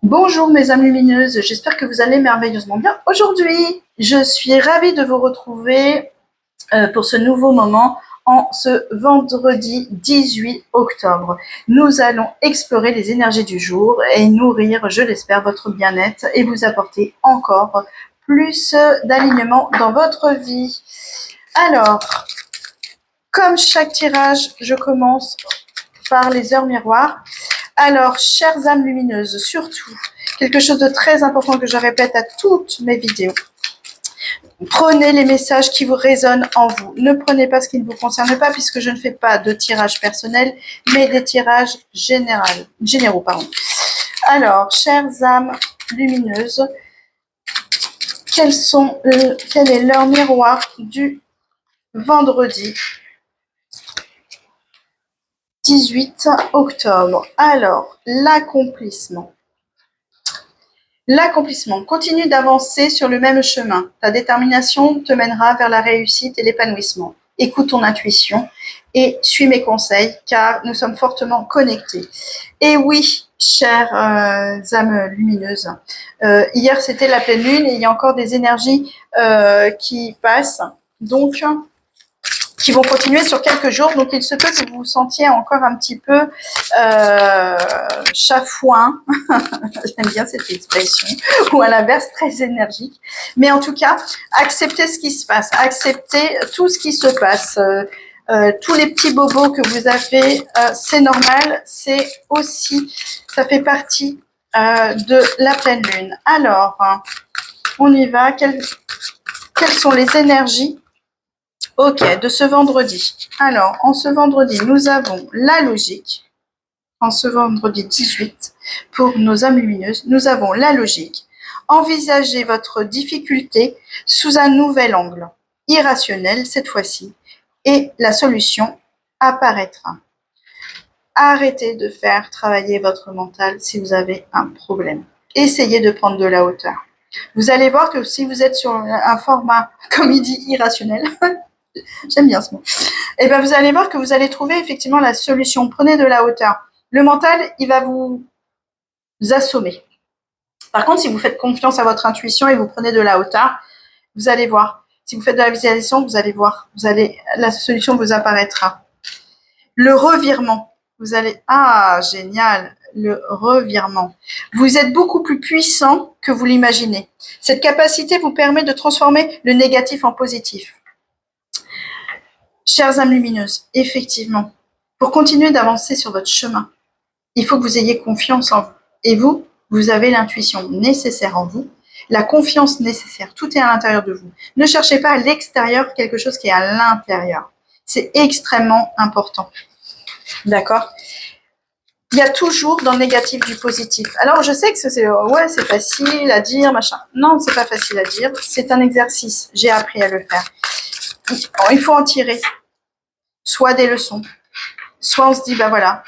Bonjour mes âmes lumineuses, j'espère que vous allez merveilleusement bien. Aujourd'hui, je suis ravie de vous retrouver pour ce nouveau moment en ce vendredi 18 octobre. Nous allons explorer les énergies du jour et nourrir, je l'espère, votre bien-être et vous apporter encore plus d'alignement dans votre vie. Alors, comme chaque tirage, je commence par les heures miroirs. Alors, chères âmes lumineuses, surtout, quelque chose de très important que je répète à toutes mes vidéos. Prenez les messages qui vous résonnent en vous. Ne prenez pas ce qui ne vous concerne pas, puisque je ne fais pas de tirage personnel, mais des tirages généraux. Alors, chères âmes lumineuses, quel est leur miroir du vendredi 18 octobre? Alors, l'accomplissement. L'accomplissement. Continue d'avancer sur le même chemin. Ta détermination te mènera vers la réussite et l'épanouissement. Écoute ton intuition et suis mes conseils car nous sommes fortement connectés. Et oui, chères âmes lumineuses, hier c'était la pleine lune et il y a encore des énergies qui passent. Donc, qui vont continuer sur quelques jours. Donc, il se peut que vous vous sentiez encore un petit peu chafouin. J'aime bien cette expression. Ou à l'inverse, très énergique. Mais en tout cas, acceptez ce qui se passe. Acceptez tout ce qui se passe. Tous les petits bobos que vous avez, c'est normal. C'est aussi, ça fait partie de la pleine lune. Alors, on y va. Quelles sont les énergies de ce vendredi? Alors, en ce vendredi, nous avons la logique. En ce vendredi 18, pour nos âmes lumineuses, nous avons la logique. Envisagez votre difficulté sous un nouvel angle, irrationnel cette fois-ci, et la solution apparaîtra. Arrêtez de faire travailler votre mental si vous avez un problème. Essayez de prendre de la hauteur. Vous allez voir que si vous êtes sur un format, comme il dit, irrationnel, j'aime bien ce mot, et bien vous allez voir que vous allez trouver effectivement la solution. Prenez de la hauteur. Le mental, il va vous assommer. Par contre, si vous faites confiance à votre intuition et vous prenez de la hauteur, vous allez voir. Si vous faites de la visualisation, vous allez voir. La solution vous apparaîtra. Le revirement. Vous allez, génial, le revirement. Vous êtes beaucoup plus puissant que vous l'imaginez. Cette capacité vous permet de transformer le négatif en positif. Chères âmes lumineuses, effectivement, pour continuer d'avancer sur votre chemin, il faut que vous ayez confiance en vous. Et vous, vous avez l'intuition nécessaire en vous, la confiance nécessaire. Tout est à l'intérieur de vous. Ne cherchez pas à l'extérieur quelque chose qui est à l'intérieur. C'est extrêmement important. D'accord? Il y a toujours dans le négatif du positif. Alors, je sais que c'est facile à dire, machin. Non, c'est pas facile à dire. C'est un exercice. J'ai appris à le faire. Il faut en tirer soit des leçons, soit on se dit, voilà,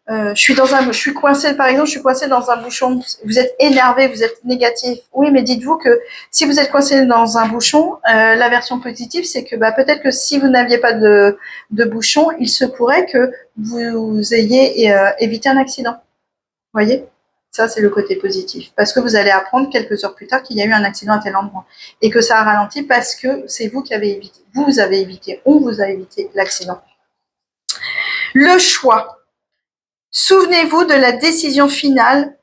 je suis coincée, par exemple, je suis coincée dans un bouchon. Vous êtes énervé, vous êtes négatif. Oui, mais dites-vous que si vous êtes coincé dans un bouchon, la version positive, c'est que peut-être que si vous n'aviez pas de bouchon, il se pourrait que vous ayez évité un accident. Vous voyez? Ça, c'est le côté positif. Parce que vous allez apprendre quelques heures plus tard qu'il y a eu un accident à tel endroit. Et que ça a ralenti parce que c'est vous qui avez évité. Vous avez évité, on vous a évité l'accident. Le choix. Souvenez-vous de la décision finale.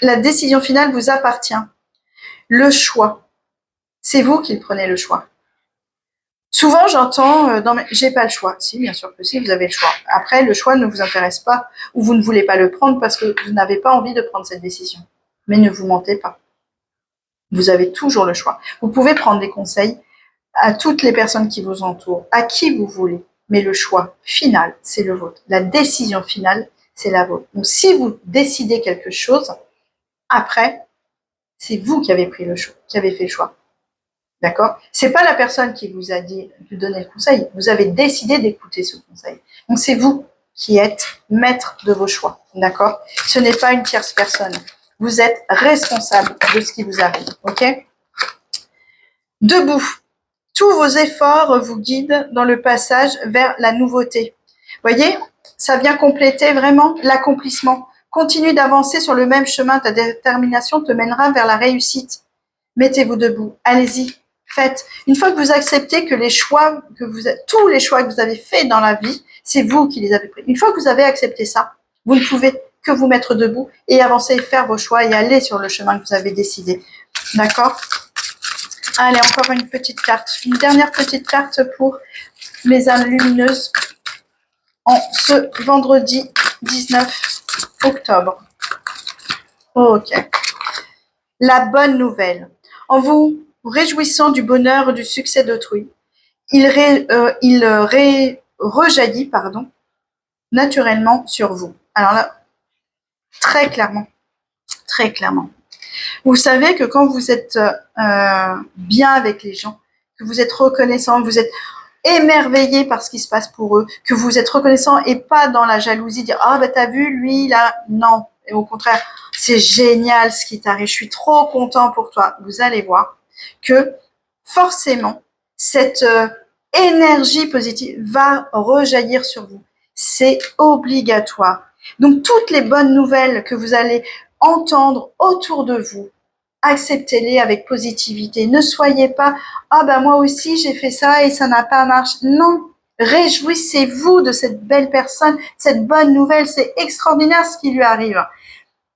La décision finale vous appartient. Le choix. C'est vous qui prenez le choix. Souvent, j'entends j'ai pas le choix. Si, bien sûr que si, vous avez le choix. Après, le choix ne vous intéresse pas ou vous ne voulez pas le prendre parce que vous n'avez pas envie de prendre cette décision. Mais ne vous mentez pas. Vous avez toujours le choix. Vous pouvez prendre des conseils à toutes les personnes qui vous entourent, à qui vous voulez. Mais le choix final, c'est le vôtre. La décision finale, c'est la vôtre. Donc, si vous décidez quelque chose, après, c'est vous qui avez pris le choix, qui avez fait le choix. D'accord? C'est pas la personne qui vous a dit de donner le conseil. Vous avez décidé d'écouter ce conseil. Donc, c'est vous qui êtes maître de vos choix. D'accord? Ce n'est pas une tierce personne. Vous êtes responsable de ce qui vous arrive. OK? Debout. Tous vos efforts vous guident dans le passage vers la nouveauté. Voyez, ça vient compléter vraiment l'accomplissement. Continue d'avancer sur le même chemin. Ta détermination te mènera vers la réussite. Mettez-vous debout. Allez-y. Faites. Une fois que vous acceptez que tous les choix que vous avez faits dans la vie, c'est vous qui les avez pris. Une fois que vous avez accepté ça, vous ne pouvez que vous mettre debout et avancer et faire vos choix et aller sur le chemin que vous avez décidé. D'accord? Allez, encore une petite carte. Une dernière petite carte pour mes âmes lumineuses en ce vendredi 19 octobre. Ok. La bonne nouvelle. En vous réjouissant du bonheur et du succès d'autrui, il rejaillit naturellement sur vous. Alors là, très clairement. Vous savez que quand vous êtes bien avec les gens, que vous êtes reconnaissant, vous êtes émerveillé par ce qui se passe pour eux, que vous êtes reconnaissant et pas dans la jalousie, dire « Ah, bah t'as vu, lui, là… » Non, et au contraire, c'est génial ce qui t'arrive, je suis trop content pour toi. Vous allez voir que forcément, cette énergie positive va rejaillir sur vous. C'est obligatoire. Donc, toutes les bonnes nouvelles que vous allez entendre autour de vous, acceptez-les avec positivité. Ne soyez pas « Ah ben moi aussi j'ai fait ça et ça n'a pas marché ». Non, réjouissez-vous de cette belle personne, cette bonne nouvelle, c'est extraordinaire ce qui lui arrive.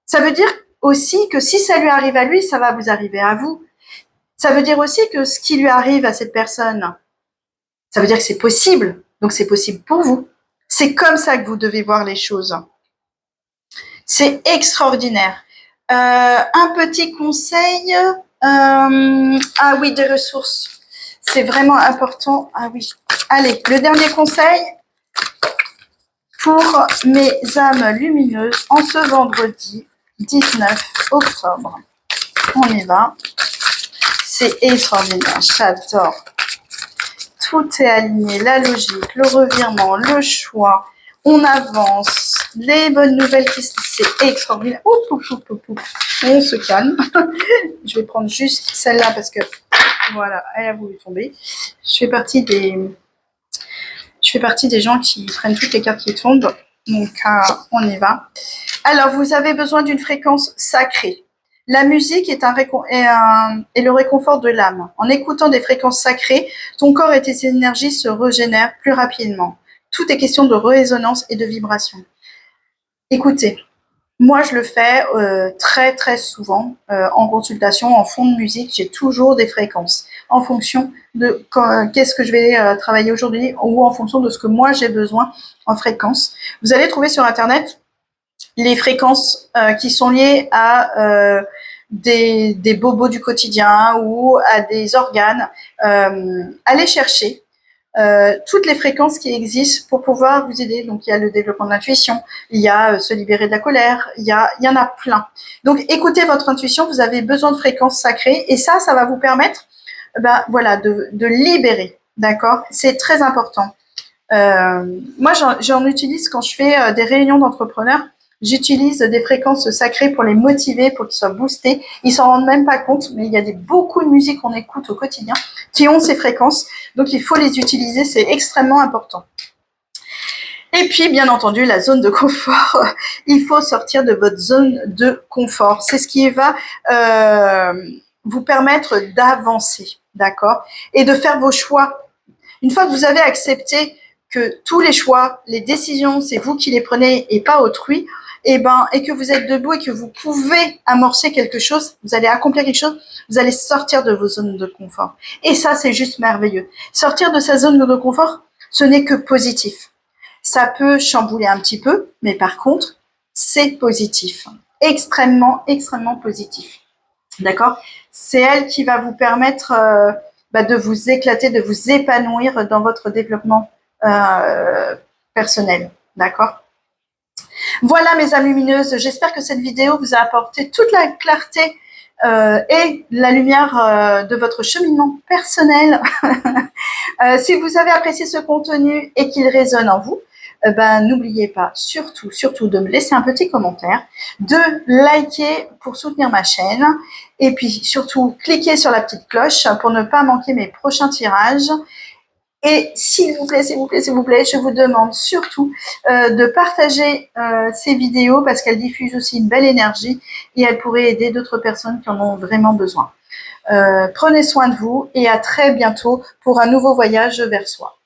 Ça veut dire aussi que si ça lui arrive à lui, ça va vous arriver à vous. Ça veut dire aussi que ce qui lui arrive à cette personne, ça veut dire que c'est possible. Donc c'est possible pour vous. C'est comme ça que vous devez voir les choses. C'est extraordinaire. Un petit conseil, ah oui, des ressources. C'est vraiment important. Ah oui. Allez, le dernier conseil pour mes âmes lumineuses en ce vendredi 19 octobre. On y va. C'est extraordinaire. J'adore. Tout est aligné. La logique, le revirement, le choix. On avance. Les bonnes nouvelles, c'est extraordinaire. On se calme. Je vais prendre juste celle-là parce que voilà, elle a voulu tomber. Je fais partie des gens qui prennent toutes les cartes qui tombent. Donc, on y va. Alors, vous avez besoin d'une fréquence sacrée. La musique est le réconfort de l'âme. En écoutant des fréquences sacrées, ton corps et tes énergies se régénèrent plus rapidement. Tout est question de résonance et de vibration. Écoutez, moi je le fais très très souvent en consultation, en fond de musique, j'ai toujours des fréquences en fonction de qu'est-ce que je vais travailler aujourd'hui ou en fonction de ce que moi j'ai besoin en fréquence. Vous allez trouver sur internet les fréquences qui sont liées à des bobos du quotidien ou à des organes. Allez chercher toutes les fréquences qui existent pour pouvoir vous aider. Donc, il y a le développement de l'intuition, il y a se libérer de la colère, il y en a plein. Donc, écoutez votre intuition, vous avez besoin de fréquences sacrées et ça va vous permettre voilà, de libérer, d'accord? C'est très important. Moi, j'en utilise quand je fais des réunions d'entrepreneurs. J'utilise des fréquences sacrées pour les motiver, pour qu'ils soient boostés. Ils s'en rendent même pas compte, mais il y a beaucoup de musique qu'on écoute au quotidien qui ont ces fréquences. Donc, il faut les utiliser, c'est extrêmement important. Et puis, bien entendu, la zone de confort. Il faut sortir de votre zone de confort. C'est ce qui va vous permettre d'avancer, d'accord? Et de faire vos choix. Une fois que vous avez accepté que tous les choix, les décisions, c'est vous qui les prenez et pas autrui, et que vous êtes debout et que vous pouvez amorcer quelque chose, vous allez accomplir quelque chose, vous allez sortir de vos zones de confort. Et ça, c'est juste merveilleux. Sortir de sa zone de confort, ce n'est que positif. Ça peut chambouler un petit peu, mais par contre, c'est positif. Extrêmement, extrêmement positif. D'accord? C'est elle qui va vous permettre de vous éclater, de vous épanouir dans votre développement personnel. D'accord? Voilà mes âmes lumineuses, j'espère que cette vidéo vous a apporté toute la clarté et la lumière de votre cheminement personnel. Si vous avez apprécié ce contenu et qu'il résonne en vous, n'oubliez pas surtout de me laisser un petit commentaire, de liker pour soutenir ma chaîne et puis surtout cliquez sur la petite cloche pour ne pas manquer mes prochains tirages. Et s'il vous plaît, s'il vous plaît, s'il vous plaît, je vous demande surtout de partager ces vidéos parce qu'elles diffusent aussi une belle énergie et elles pourraient aider d'autres personnes qui en ont vraiment besoin. Prenez soin de vous et à très bientôt pour un nouveau voyage vers soi.